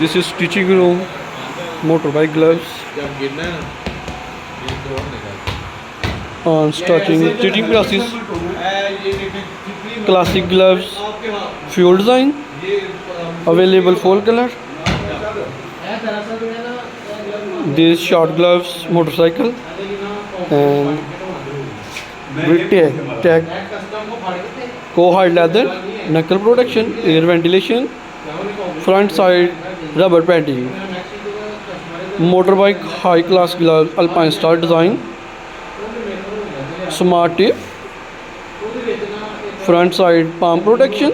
This is stitching room, motorbike gloves, on stitching presses, classic gloves, fuel design, available full color. These short gloves, motorcycle, and with tag, co-hard leather, knuckle protection, air ventilation, front side rubber padding, motorbike high class gloves, alpine style design, smart tip, front side palm protection,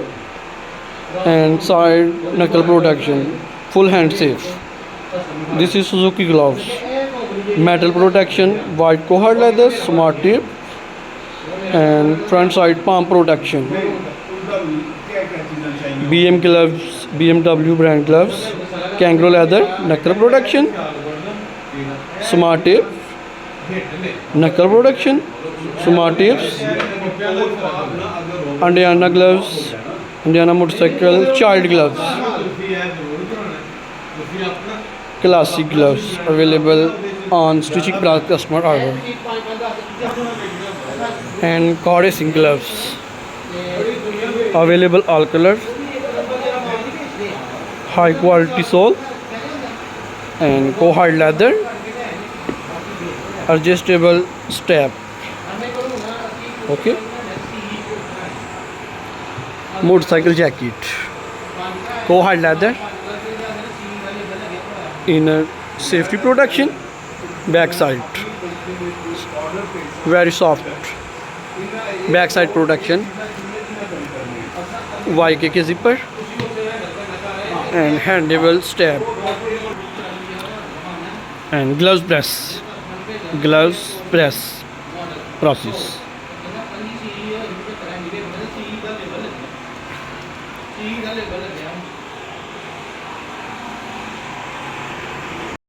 and side knuckle protection, full hand safe. This is Suzuki gloves, metal protection, white co-hard leather, smart tip, and front side palm protection. BM gloves, BMW brand gloves, kangaroo leather, knuckle protection, smart tip, knuckle protection, smart tips, Indiana gloves, Indiana motorcycle, child gloves, classic gloves available on stitching plus customer order, and car racing gloves available all colors, high quality sole and co-hard leather, adjustable strap. Okay, motorcycle jacket, co-hard leather, inner safety protection, backside very soft, backside protection, YKK zipper, and handleable strap, and gloves press process.